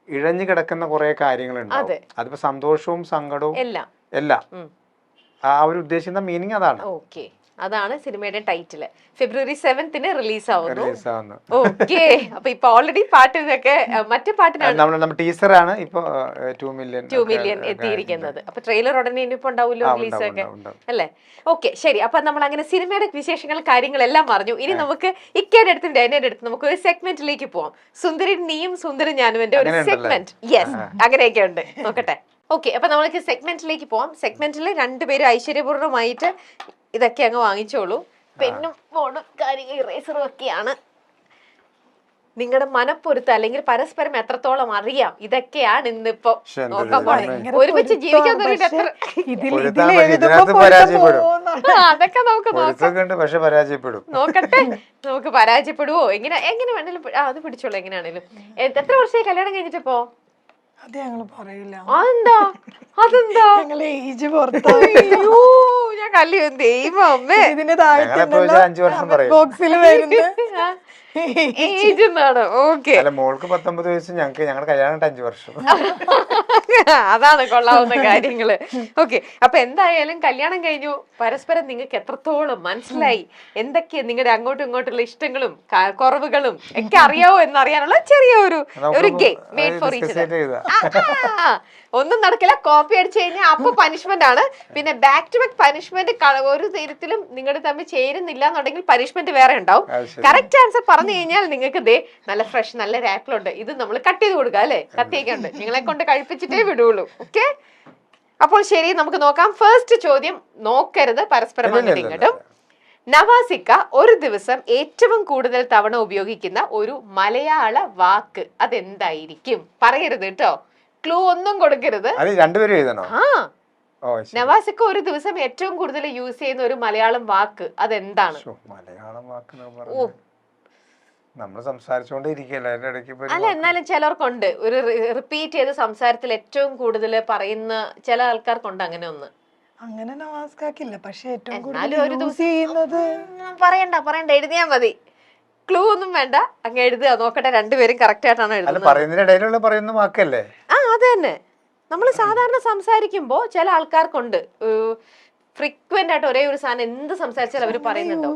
ഇഴഞ്ഞു കിടക്കുന്ന കുറെ കാര്യങ്ങളുണ്ട്. അതിപ്പോ സന്തോഷവും സങ്കടവും എല്ലാം ആ ഒരു ഉദ്ദേശിക്കുന്ന മീനിങ് അതാണ്. ഓക്കെ, അതാണ് സിനിമയുടെ ടൈറ്റില്. ഫെബ്രുവരി 7th റിലീസ് ആവുന്നു. ഓക്കെ, അപ്പൊ ഇപ്പൊ ഓൾറെഡി പാട്ടിനൊക്കെ മറ്റു പാട്ടിനാണ് ടീസറാണ് ഇപ്പൊ 2 മില്യൺ എത്തിയിരിക്കുന്നത്. അപ്പൊ ട്രെയിലർ ഉടനെ ഇനിയിപ്പോ ഉണ്ടാവുമല്ലോ റിലീസ് ഒക്കെ അല്ലേ? ഓക്കെ, ശരി. അപ്പൊ നമ്മൾ അങ്ങനെ സിനിമയുടെ വിശേഷങ്ങൾ കാര്യങ്ങളെല്ലാം പറഞ്ഞു. ഇനി നമുക്ക് ഇക്കയുടെ അടുത്തും ഡൈനയുടെ അടുത്ത് നമുക്ക് ഒരു സെഗ്മെന്റിലേക്ക് പോവാം. സുന്ദരി നീയും സുന്ദരി ഞാനും എന്റെ ഒരു സെഗ്മെന്റ്. യെസ്, അങ്ങനെയൊക്കെ ഉണ്ട്. നോക്കട്ടെ. ഓക്കെ, അപ്പൊ നമ്മൾക്ക് സെഗ്മെന്റിലേക്ക് പോവാം. സെഗ്മെന്റിൽ രണ്ടുപേരും ഐശ്വര്യപൂർണ്ണമായിട്ട് ഇതൊക്കെ അങ്ങ് വാങ്ങിച്ചോളൂ. പെന്നും ബോർഡും കാര്യങ്ങൾ ഇറേസറും ഒക്കെയാണ്. നിങ്ങളുടെ മനപ്പൊരുത്ത് അല്ലെങ്കിൽ പരസ്പരം എത്രത്തോളം അറിയാം, ഇതൊക്കെയാണ് ഇന്നിപ്പോ നോക്കാൻ പോണേ. ഒരുമിച്ച് ജീവിക്കാൻ തുടങ്ങിയിട്ട് അതൊക്കെ നമുക്ക് നോക്കട്ടെ. നമുക്ക് പരാജയപ്പെടുവോ എങ്ങനെ വേണേലും അത് പിടിച്ചോളൂ. എങ്ങനെയാണേലും എത്ര വർഷമായി കല്യാണം കഴിഞ്ഞിട്ടിപ്പോ? അത് ഞങ്ങള് പറയില്ല. അതെന്താ ഞാൻ കല്ല് ദൈവമേ ഇതിന് താഴെ ബോക്സിൽ വരുന്ന ഏജ് എന്നാണ്. ഓക്കെ, മോൾക്ക് 19 വയസ്സ്, ഞങ്ങളുടെ കല്യാണം 5 വർഷം. അതാണ് കൊള്ളാവുന്ന കാര്യങ്ങള്. ഓക്കെ, അപ്പൊ എന്തായാലും കല്യാണം കഴിഞ്ഞു. പരസ്പരം നിങ്ങൾക്ക് എത്രത്തോളം മനസ്സിലായി, എന്തൊക്കെയാ നിങ്ങളുടെ അങ്ങോട്ടും ഇങ്ങോട്ടുള്ള ഇഷ്ടങ്ങളും കുറവുകളും ഒക്കെ അറിയാവോ എന്നറിയാനുള്ള ചെറിയ ഒരു game made for each other. ഒന്നും നടക്കില്ല. കോപ്പി അടിച്ചു കഴിഞ്ഞാൽ അപ്പൊ പനിഷ്മെന്റ് ആണ്. പിന്നെ ബാക്ക് ടു ബാക്ക് പനിഷ്മെന്റ് ഒരു തരത്തിലും നിങ്ങൾ തമ്മിൽ ചേരുന്നില്ല എന്നുണ്ടെങ്കിൽ പനിഷ്മെന്റ് വേറെ ഉണ്ടാവും. കറക്റ്റ് ആൻസർ പറഞ്ഞു കഴിഞ്ഞാൽ നിങ്ങൾക്ക് ദേ നല്ല ഫ്രഷ് നല്ല രാപ്പിളുണ്ട്, ഇത് നമ്മൾ കട്ട് ചെയ്ത് കൊടുക്കുക അല്ലെ? കത്തിയൊക്കെ ഉണ്ട്, നിങ്ങളെ കൊണ്ട് കഴിപ്പിച്ചിട്ടേ വിടുള്ളൂ. ഓക്കെ, അപ്പോൾ ശരി, നമുക്ക് നോക്കാം. ഫസ്റ്റ് ചോദ്യം നോക്കരുത്, പരസ്പരം അങ്ങോട്ടും ഇങ്ങോട്ടും. നവാസിക്ക ഒരു ദിവസം ഏറ്റവും കൂടുതൽ തവണ ഉപയോഗിക്കുന്ന ഒരു മലയാള വാക്ക് അതെന്തായിരിക്കും? പറയരുത് കേട്ടോ, ക്ലൂ ഒന്നും കൊടുക്കരുത്. നവാസിക്ക ഒരു ദിവസം ഏറ്റവും കൂടുതൽ യൂസ് ചെയ്യുന്ന ഒരു മലയാളം വാക്ക് അതെന്താണ്? മലയാളം വാക്ക് നമ്മൾ സംസാരിച്ചോണ്ടിരിക്കല്ലേ അതിന്റെ ഇടയ്ക്ക്. അല്ല, എന്നാലും ചിലർക്കുണ്ട് ഒരു റിപ്പീറ്റ് ചെയ്ത് സംസാരത്തിൽ ഏറ്റവും കൂടുതൽ പറയുന്ന ചില ആൾക്കാർക്കുണ്ട് അങ്ങനെ ഒന്ന്. അങ്ങനെ നവാസ്കാക്കില്ല, പക്ഷെ ഏറ്റവും കൂടുതൽ യൂസ് ചെയ്യുന്നത് പറയണ്ട എഴുതിയാ മതി. ക്ലൂ ഒന്നും വേണ്ട, അങ്ങ് എഴുതുക. നോക്കട്ടെ രണ്ടുപേരും കറക്റ്റ് ആയിട്ടാണ് എഴുതുന്നത്. വാക്കല്ലേ? അത് തന്നെ. നമ്മൾ സാധാരണ സംസാരിക്കുമ്പോ ചില ആൾക്കാർക്കുണ്ട് ഫ്രീക്വന്റ് ആയിട്ട് ഒരേ ഒരു സാധനം എന്ത് സംസാരിച്ചാലും അവര് പറയുന്നുണ്ടോ?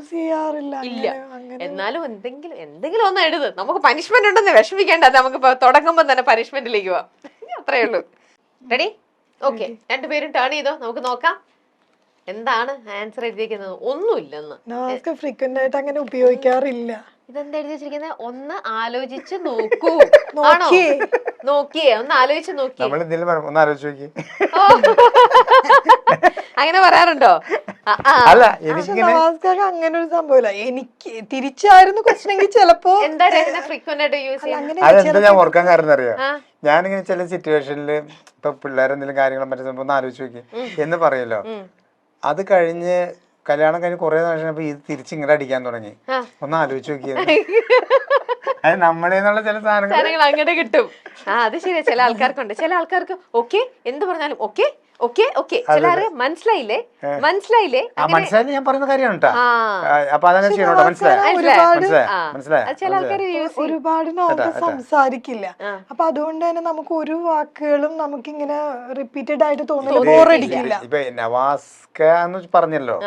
ഇല്ല. എന്നാലും എന്തെങ്കിലും ഒന്ന് എഴുത്. നമുക്ക് പനിഷ്മെന്റ് ഉണ്ടെന്ന് വിഷമിക്കേണ്ട. നമുക്ക് തുടങ്ങുമ്പോ തന്നെ പനിഷ്മെന്റിലേക്ക് പോവാം. അത്രേ ഉള്ളൂ. റെഡി? ഓക്കെ, രണ്ടുപേരും ടേൺ ചെയ്തോ. നമുക്ക് നോക്കാം എന്താണ് ആൻസർ എഴുതിയിരിക്കുന്നത്. ഒന്നുമില്ലെന്ന് ഫ്രീക്വന്റ് ആയിട്ട് അങ്ങനെ ഉപയോഗിക്കാറില്ല. ഇതെന്താ എഴുതി വെച്ചിരിക്കുന്നത്? ഒന്ന് ആലോചിച്ച് നോക്കൂ. ആണോ? നോക്കിയേ, ഒന്ന് ആലോചിച്ച് നോക്കി. അങ്ങനെ പറയാറുണ്ടോ? അങ്ങനെ ഒരു സംഭവമില്ല. എനിക്ക് തിരിച്ചായിരുന്നു ക്വസ്റ്റനെങ്കിൽ ചിലപ്പോ എന്താ ഫ്രീക്വന്റ് ആയിട്ട് യൂസ് ചെയ്യാൻ അതെന്താ ഞാൻ ഓർക്കാൻ കാരണം അറിയാം. ഞാനിങ്ങനെ ചില സിറ്റുവേഷനിൽ ഇപ്പൊ പിള്ളേരെന്തെങ്കിലും കാര്യങ്ങളും മറ്റേ സംഭവം ഒന്ന് ആലോചിച്ച് നോക്കി എന്ന് പറയല്ലോ. അത് കഴിഞ്ഞ് കല്യാണം കഴിഞ്ഞ് കുറെ നാൾ ഇത് തിരിച്ചിങ്ങനെ അടിക്കാൻ തുടങ്ങി. ഒന്ന് ആലോചിച്ച് നോക്കിയത് അത് നമ്മുടേന്നുള്ള ചില സാധനങ്ങൾ അങ്ങനെ കിട്ടും. അത് ശരിയാ, ചില ആൾക്കാർക്കുണ്ട്. ചില ആൾക്കാർക്ക് ഓക്കെ എന്ത് പറഞ്ഞാലും ഓക്കെ ഓക്കെ ഓക്കെ. ചിലർ മനസ്സിലായില്ലേ ഞാൻ പറയുന്ന കാര്യമാണ് കേട്ടോ. അപ്പൊ അതങ്ങനെ ചെയ്യണോട്ടോ. ചില ആൾക്കാർ ഒരുപാട് നോക്കി സംസാരിക്കില്ല. അപ്പൊ അതുകൊണ്ട് തന്നെ നമുക്ക് ഒരു വാക്കുകളും നമുക്കിങ്ങനെ റിപ്പീറ്റഡ് ആയിട്ട് തോന്നുന്നു, ബോറടിക്കില്ല. ഇപ്പൊ നവാസ്ക എന്ന് പറഞ്ഞല്ലോ,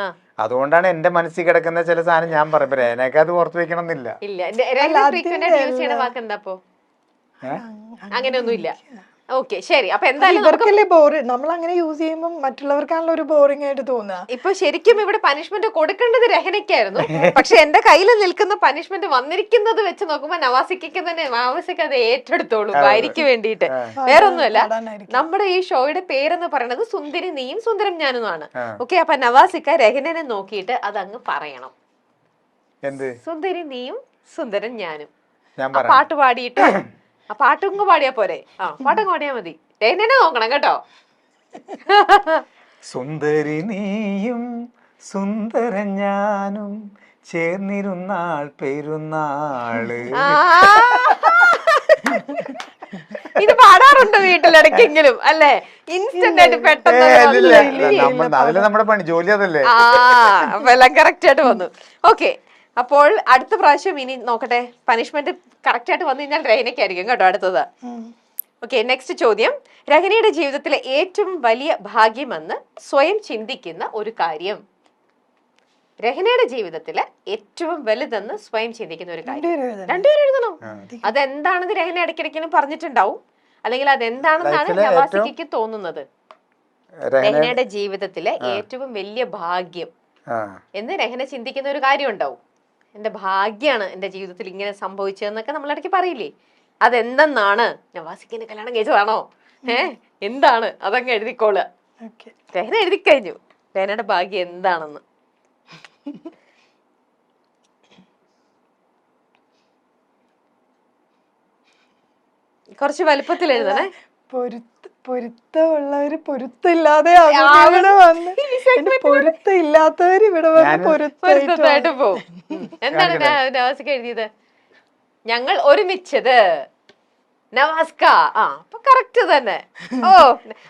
അതുകൊണ്ടാണ് എന്റെ മനസ്സിൽ കിടക്കുന്ന ചില സാധനം ഞാൻ പറയും. രേനക്ക് അത് ഓർത്ത് വെക്കണം എന്നില്ല. അങ്ങനെയൊന്നും ഇല്ല. ഓക്കെ, ശരി. അപ്പൊ എന്തായാലും നമ്മൾ അങ്ങനെ യൂസ് ചെയ്യുമ്പോൾ മറ്റുള്ളവർക്കാണല്ലോ ഒരു ബോറിംഗ് ആയിട്ട് തോന്നുക. ഇപ്പൊ ശരിക്കും ഇവിടെ പനിഷ്മെന്റ് കൊടുക്കേണ്ടത് രഹനയ്ക്കായിരുന്നു. പക്ഷെ എന്റെ കയ്യിൽ നിൽക്കുന്ന പനിഷ്മെന്റ് വന്നിരിക്കുന്നത് വെച്ച് നോക്കുമ്പോ നവാസിക്ക് തന്നെ നവാസിക്ക് അത് ഏറ്റെടുത്തോളൂ ഭാര്യയ്ക്ക് വേണ്ടിയിട്ട്. വേറൊന്നുമല്ല, നമ്മുടെ ഈ ഷോയുടെ പേരെന്ന് പറയുന്നത് സുന്ദരി നീയും സുന്ദരം ഞാനുമാണ്. ഓക്കെ, അപ്പൊ നവാസിക്ക രഹനനെ നോക്കിയിട്ട് അതങ്ങ് പറയണം. സുന്ദരി നീയും സുന്ദരൻ ഞാനും. പാട്ട് പാടിയിട്ട് ആ പാട്ടങ്ങ് പാടിയാ പോരെ? പാട്ടങ്ങ് പാടിയാ മതി. എന്നെ നോക്കണം കേട്ടോ. സുന്ദരി നീയും സുന്ദരൻ ഞാനും ചേർന്നിരുന്നാൾ പെരുന്നാള്. ഇത് പാടാറുണ്ട് വീട്ടിലിടയ്ക്കെങ്കിലും അല്ലേ? ഇൻസ്റ്റന്റ് ആയിട്ട് പെട്ടെന്ന് നമ്മുടെ പണി ജോലി അതല്ലേ. അപ്പൊ എല്ലാം കറക്റ്റ് ആയിട്ട് വന്നു. ഓക്കെ, അപ്പോൾ അടുത്ത പ്രാവശ്യം ഇനി നോക്കട്ടെ. പനിഷ്മെന്റ് കറക്റ്റ് ആയിട്ട് വന്നു കഴിഞ്ഞാൽ റെയ്നയ്ക്കായിരിക്കും കേട്ടോ അടുത്തത്. ഓക്കെ, നെക്സ്റ്റ് ചോദ്യം. രഹനയുടെ ജീവിതത്തിലെ ഏറ്റവും വലിയ ഭാഗ്യമെന്ന് സ്വയം ചിന്തിക്കുന്ന ഒരു കാര്യം. രഹനയുടെ ജീവിതത്തിലെ ഏറ്റവും വലുതെന്ന് സ്വയം ചിന്തിക്കുന്ന ഒരു കാര്യം. രണ്ടുപേരും എഴുതണം. അതെന്താണെന്ന് രഹന ഇടയ്ക്കിടയ്ക്കും പറഞ്ഞിട്ടുണ്ടാവും, അല്ലെങ്കിൽ അതെന്താണെന്നാണ് നവാസിക്ക് തോന്നുന്നത്. രഹനയുടെ ജീവിതത്തിലെ ഏറ്റവും വലിയ ഭാഗ്യം എന്ന് രഹന ചിന്തിക്കുന്ന ഒരു കാര്യം ഉണ്ടാവും. എന്റെ ഭാഗ്യാണ് എന്റെ ജീവിതത്തിൽ ഇങ്ങനെ സംഭവിച്ചതെന്നൊക്കെ നമ്മളിടയ്ക്ക് പറയില്ലേ, അതെന്തെന്നാണ്? നവാസിക്കിനെ കല്യാണം കഴിച്ചതാണോ? എന്താണ്? അതങ്ങ് എഴുതിക്കോളുക. രഹന എഴുതി കഴിഞ്ഞു രഹനയുടെ ഭാഗ്യം എന്താണെന്ന്. കുറച്ച് വലുപ്പത്തിൽ എഴുതണേ. പൊരുത്തമുള്ളവര് പൊരുത്തില്ലാതെ വന്ന് പൊരുത്തില്ലാത്തവര് ഇവിടെ വന്ന് പൊരുത്തമായിട്ട് പോവും. എന്താണ് നവാസിക്ക് എഴുതിയത്? ഞങ്ങൾ ഒരുമിച്ചത്. നവാസ്ക. അപ്പൊ കറക്റ്റ് തന്നെ. ഓ,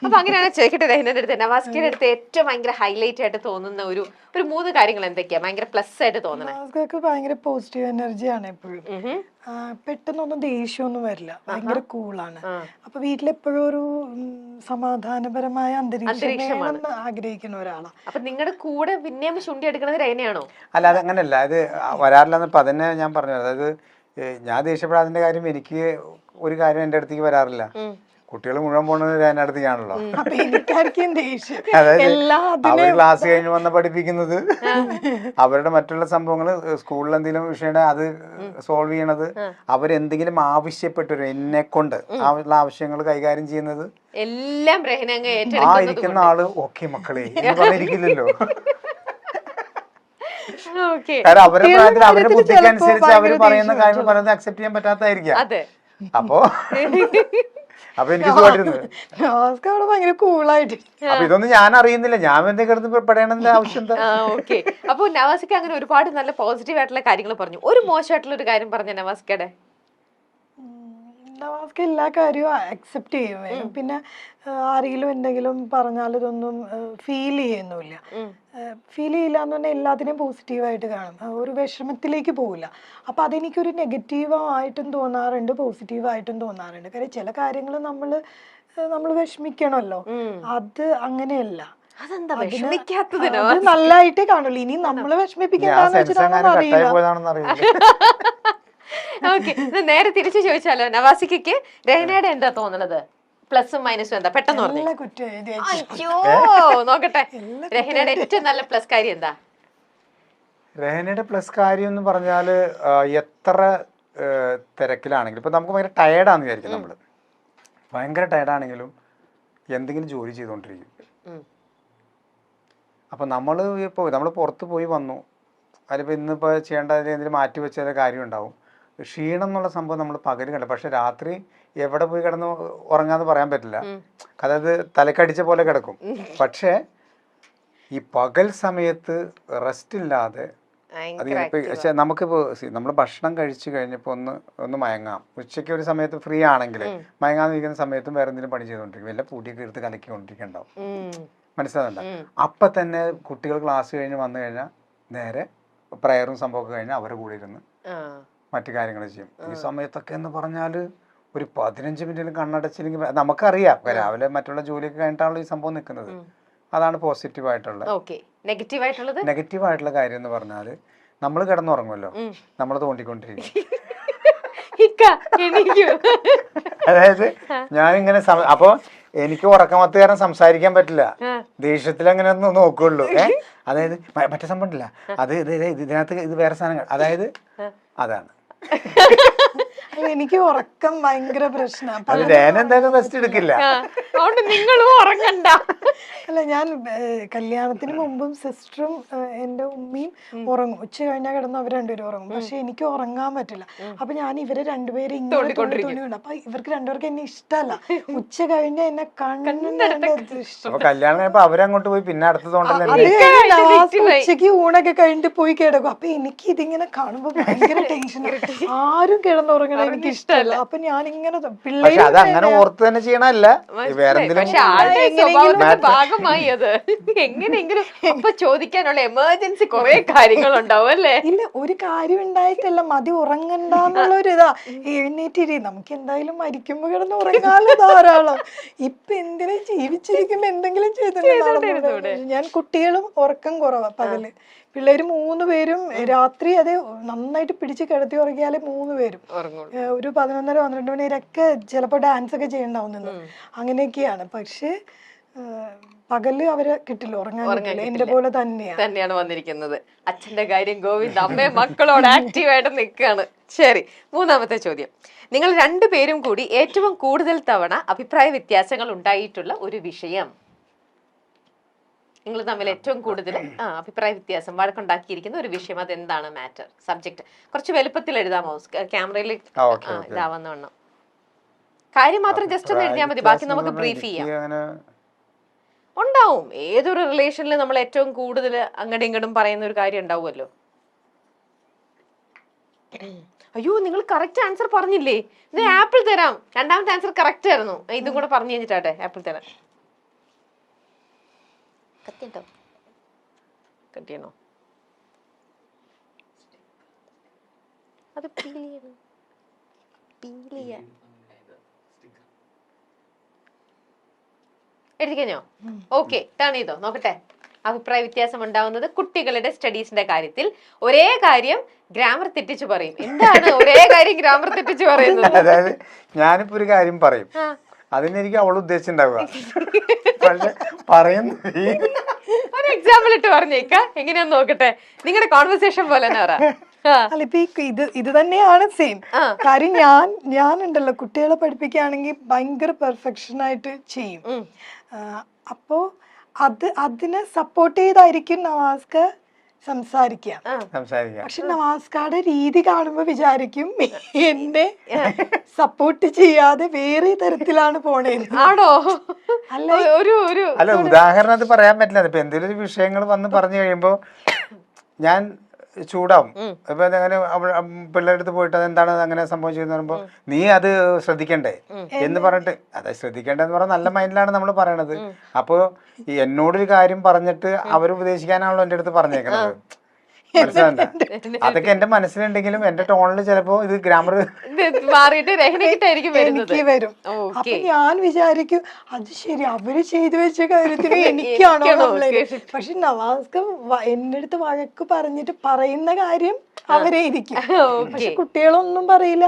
അപ്പൊ അങ്ങനെയാണ്. ചോദിക്കട്ടെ രഹനയുടെ അടുത്ത്, നവാസ്കയുടെ അടുത്ത് ഏറ്റവും ഭയങ്കര ഹൈലൈറ്റ് ആയിട്ട് തോന്നുന്ന ഒരു 3 കാര്യങ്ങൾ എന്തൊക്കെയാ ഭയങ്കര പ്ലസ് ആയിട്ട് തോന്നണേ? നവാസ്കക്ക് ഭയങ്കര പോസിറ്റീവ് എനർജിയാണ് എപ്പോഴും. പെട്ടെന്നൊന്നും ദേഷ്യമൊന്നും വരില്ല, ഭയങ്കര കൂളാണ്. അപ്പൊ വീട്ടിലെപ്പോഴും ഒരു സമാധാനപരമായ അന്തരീക്ഷം ആഗ്രഹിക്കുന്ന ഒരാളാണ്. അപ്പൊ നിങ്ങളുടെ കൂടെ പിന്നെയും ചുണ്ടി എടുക്കുന്നത് രഹനയാണോ? അല്ല, അത് അങ്ങനെയല്ല, അത് വരാറില്ല. അപ്പൊ അതന്നെ ഞാൻ പറഞ്ഞു. അതായത് ഞാൻ ദേഷ്യപ്പെടാതിന്റെ കാര്യം, എനിക്ക് ഒരു കാര്യം എന്റെ അടുത്തേക്ക് വരാറില്ല. കുട്ടികൾ മുഴുവൻ പോകുന്നത് എന്റെ അടുത്തേക്കാണല്ലോ. അതായത് അവർ ക്ലാസ് കഴിഞ്ഞ് വന്ന് പഠിപ്പിക്കുന്നത്, അവരുടെ മറ്റുള്ള സംഭവങ്ങള്, സ്കൂളിൽ എന്തെങ്കിലും വിഷയം അത് സോൾവ് ചെയ്യണത്, അവരെന്തെങ്കിലും ആവശ്യപ്പെട്ടു എന്നെ കൊണ്ട് ഉള്ള ആവശ്യങ്ങൾ കൈകാര്യം ചെയ്യുന്നത് എല്ലാം ഇരിക്കുന്ന ആള് ഓക്കെ മക്കളെ എന്ന് പറഞ്ഞിരിക്കില്ലല്ലോ. കാരണം അവരുടെ പ്രായത്തിൽ അവരുടെ ബുദ്ധിക്ക് അനുസരിച്ച് അവര് പറയുന്ന കാര്യങ്ങൾ പറയുന്നത് അക്സെപ്റ്റ് ചെയ്യാൻ പറ്റാത്തതായിരിക്കാം. അപ്പൊ എനിക്ക് ഭയങ്കര കൂളായിട്ട്. അപ്പൊ ഇതൊന്നും ഞാൻ അറിയുന്നില്ല, ഞാൻ എന്തെങ്കിലും പറയണതിന്റെ ആവശ്യം എന്താ? അപ്പൊ നവാസിക്ക് അങ്ങനെ ഒരുപാട് നല്ല പോസിറ്റീവ് ആയിട്ടുള്ള കാര്യങ്ങൾ പറഞ്ഞു. ഒരു മോശമായിട്ടുള്ള ഒരു കാര്യം പറഞ്ഞ നവാസിക്കയുടെ? നവാസ്ക എല്ലാ കാര്യവും അക്സെപ്റ്റ് ചെയ്യും. പിന്നെ ആരെങ്കിലും എന്തെങ്കിലും പറഞ്ഞാൽ ഇതൊന്നും ഫീൽ ചെയ്യുന്നില്ല. ഫീൽ ചെയ്യില്ല എന്ന് പറഞ്ഞാൽ എല്ലാത്തിനെയും പോസിറ്റീവായിട്ട് കാണും, ഒരു വിഷമത്തിലേക്ക് പോവില്ല. അപ്പൊ അതെനിക്കൊരു നെഗറ്റീവായിട്ടും തോന്നാറുണ്ട്, പോസിറ്റീവായിട്ടും തോന്നാറുണ്ട്. കാര്യം ചില കാര്യങ്ങൾ നമ്മൾ വിഷമിക്കണമല്ലോ, അത് അങ്ങനെയല്ല. നല്ലതായിട്ടേ കാണുള്ളൂ. ഇനി നമ്മള് വിഷമിപ്പിക്കാന്ന് വെച്ചിട്ടാണെന്ന് അറിയില്ല. ഓക്കെ, നേരെ തിരിച്ചു ചോദിച്ചാലോ, നവാസിക്ക് രഹനയുടെ എന്താ തോന്നണത്? പ്ലസും മൈനസും എന്താ? പെട്ടെന്ന് പറഞ്ഞു. അയ്യോ, നോക്കട്ടെ, രഹനയുടെ ഏറ്റവും നല്ല പ്ലസ് കാര്യം എന്താ? രഹനയുടെ പ്ലസ് കാര്യം എന്ന് പറഞ്ഞാല്, എത്ര തിരക്കിലാണെങ്കിലും, ഇപ്പൊ നമുക്ക് ഭയങ്കര ടയേർഡാന്ന് വിചാരിക്കും, നമ്മള് ഭയങ്കര ടയേർഡാണെങ്കിലും എന്തെങ്കിലും ജോലി ചെയ്തുകൊണ്ടിരിക്കും. അപ്പൊ നമ്മൾ പുറത്ത് പോയി വന്നു, അതിലിപ്പോൾ ഇന്നിപ്പോൾ ചെയ്യേണ്ട എന്തെങ്കിലും മാറ്റി വെച്ച കാര്യം ഉണ്ടാവും. ക്ഷീണം എന്നുള്ള സംഭവം നമ്മൾ പകല് കണ്ട, പക്ഷെ രാത്രി എവിടെ പോയി കിടന്ന് ഉറങ്ങാന്ന് പറയാൻ പറ്റില്ല. അതായത് തലക്കടിച്ച പോലെ കിടക്കും. പക്ഷെ ഈ പകൽ സമയത്ത് റെസ്റ്റ് ഇല്ലാതെ പക്ഷെ നമുക്കിപ്പോൾ നമ്മൾ ഭക്ഷണം കഴിച്ചു കഴിഞ്ഞപ്പോൾ ഒന്ന് മയങ്ങാം. ഉച്ചയ്ക്ക് ഒരു സമയത്ത് ഫ്രീ ആണെങ്കിൽ മയങ്ങാന്നിരിക്കുന്ന സമയത്തും വേറെ എന്തെങ്കിലും പണി ചെയ്തുകൊണ്ടിരിക്കും, വല്ല പൂട്ടിയൊക്കെ എടുത്ത് കലക്കിക്കൊണ്ടിരിക്കണ്ടാവും. മനസ്സിലാകുന്നുണ്ടോ? അപ്പൊ തന്നെ കുട്ടികൾ ക്ലാസ് കഴിഞ്ഞ് വന്നു കഴിഞ്ഞാൽ നേരെ പ്രയറും സംഭവമൊക്കെ കഴിഞ്ഞാൽ അവരുടെ കൂടെ ഇരുന്ന് മറ്റു കാര്യങ്ങൾ ചെയ്യും. ഈ സമയത്തൊക്കെ എന്ന് പറഞ്ഞാൽ ഒരു 15 മിനിറ്റിലും കണ്ണടച്ചില്ലെങ്കിൽ നമുക്കറിയാം രാവിലെ മറ്റുള്ള ജോലിയൊക്കെ കഴിഞ്ഞിട്ടാണല്ലോ ഈ സംഭവം നിൽക്കുന്നത്. അതാണ് പോസിറ്റീവ് ആയിട്ടുള്ള. നെഗറ്റീവ് ആയിട്ടുള്ള കാര്യം എന്ന് പറഞ്ഞാൽ നമ്മൾ കിടന്നുറങ്ങുമല്ലോ, നമ്മൾ തോണ്ടിക്കൊണ്ടിരിക്കും. അതായത് ഞാനിങ്ങനെ അപ്പൊ എനിക്ക് ഉറക്കമത്ത് കാരണം സംസാരിക്കാൻ പറ്റില്ല, ദേഷ്യത്തിൽ അങ്ങനെ ഒന്ന് നോക്കുള്ളൂ. അതായത് മറ്റേ സംഭവം ഉണ്ടല്ല, അത് ഇതിനകത്ത് ഇത് വേറെ സാധനങ്ങൾ, അതായത് അതാണ്. എനിക്ക് ഉറക്കം ഭയങ്കര പ്രശ്നമാണ്. എന്തായാലും റെസ്റ്റ് എടുക്കില്ല. അല്ല, ഞാൻ കല്യാണത്തിന് മുമ്പും സിസ്റ്ററും എന്റെ ഉമ്മയും ഉറങ്ങും. ഉച്ച കഴിഞ്ഞാൽ കിടന്ന് അവർ രണ്ടുപേരും ഉറങ്ങും. പക്ഷെ എനിക്ക് ഉറങ്ങാൻ പറ്റില്ല. അപ്പൊ ഞാൻ ഇവരെ രണ്ടുപേരും ഇങ്ങനെ തോണ്ടിക്കൊണ്ട്, അപ്പൊ ഇവർക്ക് രണ്ടുപേർക്ക് എന്നെ ഇഷ്ടമല്ല. ഉച്ച കഴിഞ്ഞ എന്നെ കല്യാണം അവരങ്ങോട്ട് പോയി, പിന്നെ ഉച്ചക്ക് ഊണൊക്കെ കഴിഞ്ഞിട്ട് പോയി കിടക്കും. അപ്പൊ എനിക്ക് ഇതിങ്ങനെ കാണുമ്പോ ഭയങ്കര ടെൻഷൻ. ആരും കിടന്നുറങ്ങണ എനിക്ക് ഇഷ്ടമല്ല. അപ്പൊ ഞാനിങ്ങനെ പക്ഷെ അത് അങ്ങനെ ഓർത്ത് തന്നെ ചെയ്യണല്ല, വേറെ പക്ഷെ ആളുടെ സ്വഭാവത്തിന്റെ ഭാഗമായി അത് എങ്ങനെയെങ്കിലും അപ്പൊ ചോദിക്കാനുള്ള എമർജൻസി കുറെ കാര്യങ്ങളുണ്ടാവും അല്ലേ? ഇല്ല, ഒരു കാര്യം ഉണ്ടായിട്ടല്ല, മതി ഉറങ്ങണ്ടെന്നുള്ളൊരു ഇതാ. എഴുന്നേറ്റിരി, നമുക്ക് എന്തായാലും മരിക്കുമ്പോ കിടന്ന് ഉറങ്ങാലോ ധാരാളം. ഇപ്പൊ എന്തിനാ ജീവിച്ചിരിക്കുമ്പോ എന്തെങ്കിലും ചെയ്തിട്ടുണ്ടോ? ഞാൻ കുട്ടികളും ഉറക്കം കുറവാ പകല്. പിള്ളേര് 3 പേരും രാത്രി അത് നന്നായിട്ട് പിടിച്ച് കിടത്തി ഉറങ്ങിയാലേ 3 പേരും ഒരു 11:30-12 മണി വരെയൊക്കെ ചിലപ്പോ ഡാൻസ് ഒക്കെ ചെയ്യണ്ടാവും നിന്ന്. അങ്ങനെയൊക്കെയാണ്. പക്ഷെ പകല് അവരെ കിട്ടില്ല, ഉറങ്ങാൻ കിട്ടില്ല. എന്റെ പോലെ തന്നെയാണ് വന്നിരിക്കുന്നത്. അച്ഛന്റെ കാര്യം ഗോവിന്ദ്, അമ്മയും മക്കളോട് ആക്റ്റീവായിട്ട് നിൽക്കുകയാണ്. ശരി, 3ാമത്തെ ചോദ്യം. നിങ്ങൾ 2 പേരും കൂടി ഏറ്റവും കൂടുതൽ തവണ അഭിപ്രായ വ്യത്യാസങ്ങൾ ഉണ്ടായിട്ടുള്ള ഒരു വിഷയം. നിങ്ങൾ തമ്മിൽ ഏറ്റവും കൂടുതൽ അഭിപ്രായ വ്യത്യാസം, വഴക്കുണ്ടാക്കിയിരിക്കുന്ന ഒരു വിഷയം, അതെന്താണ്? മാറ്റർ, സബ്ജക്ട് കുറച്ച് വലുപ്പത്തിൽ എഴുതാമോ? ക്യാമറയിൽ ഇതാവുന്ന വണ്ണം കാര്യം മാത്രം ജസ്റ്റ് ഒന്ന് എഴുതിയാൽ മതി, ബാക്കി നമുക്ക് ബ്രീഫ് ചെയ്യാം. ഉണ്ടാവും, ഏതൊരു റിലേഷനിൽ നമ്മൾ ഏറ്റവും കൂടുതൽ അങ്ങടും ഇങ്ങടും പറയുന്ന ഒരു കാര്യം ഉണ്ടാവുമല്ലോ. അയ്യോ, നിങ്ങൾ കറക്റ്റ് ആൻസർ പറഞ്ഞില്ലേ? ഇത് ആപ്പിൾ തരാം. 2ാമത്തെ ആൻസർ കറക്റ്റ് ആയിരുന്നു. ഇതും കൂടെ പറഞ്ഞു കഴിഞ്ഞിട്ടാട്ടെ ആപ്പിൾ തരാം. കട്ടിയണോ? അത് എഴുതി കഴിഞ്ഞോ? ഓക്കെ, ടേൺ ചെയ്തോ, നോക്കട്ടെ. അഭിപ്രായ വ്യത്യാസം ഉണ്ടാവുന്നത് കുട്ടികളുടെ സ്റ്റഡീസിന്റെ കാര്യത്തിൽ. ഒരേ കാര്യം ഗ്രാമർ തെറ്റിച്ച് പറയും. എന്താണ് ഒരേ കാര്യം ഗ്രാമർ തെറ്റിച്ച് പറയുന്നത്? അതായത് ഞാനിപ്പോ ഒരു കാര്യം പറയും, അതിനെനിക്ക് അവൾ ഉദ്ദേശിച്ചിട്ടുണ്ടാവുക, പക്ഷെ പറയുന്ന ഒരു എക്സാമ്പിൾ ഇട്ട് പറഞ്ഞേക്ക, എങ്ങനെയാന്ന് നോക്കട്ടെ. നിങ്ങളുടെ കോൺവെർസേഷൻ പോലെ തന്നെ പറ. അല്ല, ഇപ്പൊ ഇത് തന്നെയാണ് സെയിം കാര്യം. ഞാനുണ്ടല്ലോ കുട്ടികളെ പഠിപ്പിക്കുകയാണെങ്കിൽ ഭയങ്കര പെർഫെക്ഷൻ ആയിട്ട് ചെയ്യും. അപ്പോ അതിനെ സപ്പോർട്ട് ചെയ്തായിരിക്കും നവാസ്ക സംസാരിക്കുക. പക്ഷെ നവാസ്കയുടെ രീതി കാണുമ്പോ വിചാരിക്കും എന്നെ സപ്പോർട്ട് ചെയ്യാതെ വേറെ തരത്തിലാണ് പോണേന്ന്. ആണോ? അല്ല, ഉദാഹരണം അത് പറയാൻ പറ്റില്ല. ഇപ്പൊ എന്തെങ്കിലും വിഷയങ്ങൾ വന്ന് പറഞ്ഞു കഴിയുമ്പോ ഞാൻ ചൂടാവും. ഇപ്പൊ അങ്ങനെ പിള്ളേരുടെ അടുത്ത് പോയിട്ട് അതെന്താണ് അങ്ങനെ സംഭവിച്ചതെന്ന് പറയുമ്പോ നീ അത് ശ്രദ്ധിക്കണ്ടേ എന്ന് പറഞ്ഞിട്ട്, അത് ശ്രദ്ധിക്കേണ്ടതെന്ന് പറഞ്ഞാൽ നല്ല മൈൻഡിലാണ് നമ്മൾ പറയണത്. അപ്പൊ എന്നോടൊരു കാര്യം പറഞ്ഞിട്ട് അവർ ഉപദേശിക്കാനാണല്ലോ എന്റെ അടുത്ത് പറഞ്ഞേക്കണത്. മനസ്സിലാണ്ട? അതൊക്കെ എന്റെ മനസ്സിലുണ്ടെങ്കിലും എന്റെ ടോണിൽ ചിലപ്പോ ഇത് ഗ്രാമർ മാറിയിട്ട് എനിക്ക് വരും. അപ്പൊ ഞാൻ വിചാരിക്കും അത് ശരി, അവര് ചെയ്തു വെച്ച കാര്യത്തിന് എനിക്കാണോ കംപ്ലൈന്റ്. പക്ഷെ നവാസ്ക എന്റെ അടുത്ത് വഴക്ക് പറഞ്ഞിട്ട് പറയുന്ന കാര്യം അവരെ ഇരിക്കും. പക്ഷെ കുട്ടികളൊന്നും പറയില്ല.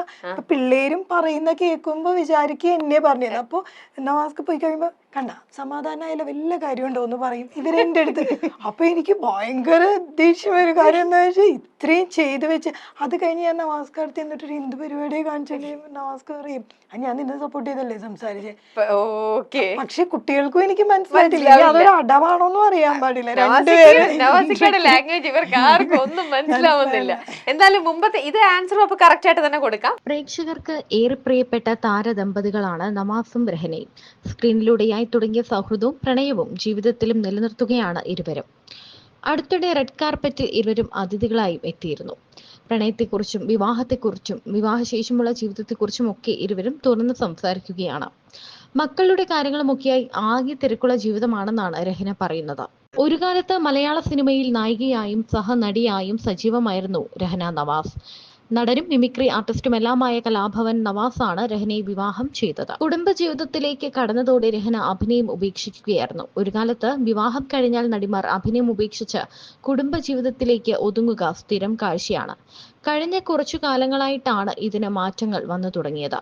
പിള്ളേരും പറയുന്ന കേൾക്കുമ്പോ വിചാരിക്കും എന്നെ പറഞ്ഞത്. അപ്പൊ നവാസ്ക പോയി കഴിയുമ്പോ കണ്ട സമാധാനമായില്ല, വല്ല കാര്യം ഉണ്ടോ എന്ന് പറയും ഇവരെന്റെ അടുത്ത്. അപ്പൊ എനിക്ക് ഭയങ്കര ദേഷ്യം ഒരു കാര്യം എന്താ വെച്ചാൽ ഇത്രയും ചെയ്തു വെച്ച് അത് കഴിഞ്ഞ് ഞാൻ നവാസ്ക അടുത്ത് എന്നിട്ട് ഒരു ഹിന്ദു പരിപാടിയെ കാണിച്ചു നവാസ്ക പറയും ഞാൻ നിന്നെ സപ്പോർട്ട് ചെയ്തല്ലേ സംസാരിച്ചേ. പക്ഷെ കുട്ടികൾക്കും എനിക്ക് മനസ്സിലായിട്ടില്ല അതൊരു അടവാണോന്നും അറിയാൻ പാടില്ല. ലാംഗ്വേജ് ഇവർക്ക് ആർക്കും ഒന്നും മനസ്സിലാവുന്നില്ല. എന്തായാലും മുമ്പത്തെ ഇത് ആൻസറും അപ്പൊ കറക്റ്റ് ആയിട്ട് തന്നെ കൊടുക്കാം. പ്രേക്ഷകർക്ക് ഏറെ പ്രിയപ്പെട്ട താരദമ്പതികളാണ് നവാസും രഹനയും. സ്ക്രീനിലൂടെയായി തുടങ്ങിയ സൗഹൃദവും പ്രണയവും ജീവിതത്തിലും നിലനിർത്തുകയാണ് ഇരുവരും. അടുത്തിടെ റെഡ് കാർപ്പറ്റിൽ ഇരുവരും അതിഥികളായും എത്തിയിരുന്നു. പ്രണയത്തെക്കുറിച്ചും വിവാഹത്തെക്കുറിച്ചും വിവാഹശേഷമുള്ള ജീവിതത്തെക്കുറിച്ചും ഒക്കെ ഇരുവരും തുറന്ന് സംസാരിക്കുകയാണ്. മക്കളുടെ കാര്യങ്ങളുമൊക്കെയായി ആകെ തിരക്കുള്ള ജീവിതമാണെന്നാണ് രഹന പറയുന്നത്. ഒരു കാലത്ത് മലയാള സിനിമയിൽ നായികയായും സഹനടിയായും സജീവമായിരുന്നു രഹന നവാസ്. നടനും മിമിക്രി ആർട്ടിസ്റ്റുമെല്ലാമായ കലാഭവൻ നവാസാണ് രഹനയെ വിവാഹം ചെയ്തത്. കുടുംബജീവിതത്തിലേക്ക് കടന്നതോടെ രഹന അഭിനയം ഉപേക്ഷിക്കുകയായിരുന്നു. ഒരു കാലത്ത് വിവാഹം കഴിഞ്ഞാൽ നടിമാർ അഭിനയം ഉപേക്ഷിച്ച് കുടുംബജീവിതത്തിലേക്ക് ഒതുങ്ങുക സ്ഥിരം കാഴ്ചയാണ്. കഴിഞ്ഞ കുറച്ചു കാലങ്ങളായിട്ടാണ് ഇതിന് മാറ്റങ്ങൾ വന്നു തുടങ്ങിയത്.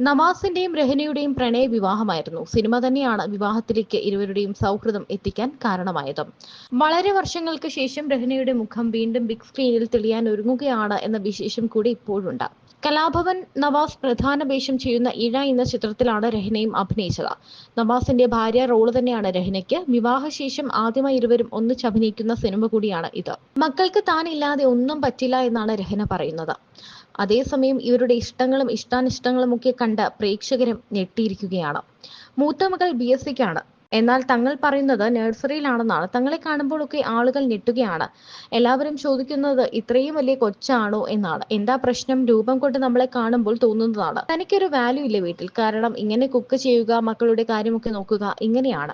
നവാസിന്റെയും രഹനയുടെയും പ്രണയ വിവാഹമായിരുന്നു. സിനിമ തന്നെയാണ് വിവാഹത്തിലേക്ക് ഇരുവരുടെയും സൗഹൃദം എത്തിക്കാൻ കാരണമായത്. വളരെ വർഷങ്ങൾക്ക് ശേഷം രഹനയുടെ മുഖം വീണ്ടും ബിഗ് സ്ക്രീനിൽ തെളിയാൻ ഒരുങ്ങുകയാണ് എന്ന വിശേഷം കൂടി ഇപ്പോഴുണ്ട്. കലാഭവൻ നവാസ് പ്രധാന വേഷം ചെയ്യുന്ന ഇഴ എന്ന ചിത്രത്തിലാണ് രഹനയും അഭിനയിച്ചത്. നവാസിന്റെ ഭാര്യ റോള് തന്നെയാണ് രഹനയ്ക്ക്. വിവാഹശേഷം ആദ്യമായി ഇരുവരും ഒന്നിച്ച് അഭിനയിക്കുന്ന സിനിമ കൂടിയാണ് ഇത്. മക്കൾക്ക് താനില്ലാതെ ഒന്നും പറ്റില്ല എന്നാണ് രഹന പറയുന്നത്. അതേസമയം ഇവരുടെ ഇഷ്ടങ്ങളും ഇഷ്ടാനിഷ്ടങ്ങളും ഒക്കെ കണ്ട് പ്രേക്ഷകരും ഞെട്ടിയിരിക്കുകയാണ്. മൂത്ത മകൾ BSCക്കാണ്. എന്നാൽ തങ്ങൾ പറയുന്നത് നഴ്സറിയിലാണെന്നാണ്. തങ്ങളെ കാണുമ്പോഴൊക്കെ ആളുകൾ ഞെട്ടുകയാണ്. എല്ലാവരും ചോദിക്കുന്നത് ഇത്രയും വലിയ കൊച്ചാണോ എന്നാണ്. എന്താ പ്രശ്നം? രൂപം കൊണ്ട് നമ്മളെ കാണുമ്പോൾ തോന്നുന്നതാണ് തനിക്കൊരു വാല്യൂ ഇല്ല വീട്ടിൽ. കാരണം ഇങ്ങനെ കുക്ക് ചെയ്യുക, മക്കളുടെ കാര്യമൊക്കെ നോക്കുക, ഇങ്ങനെയാണ്.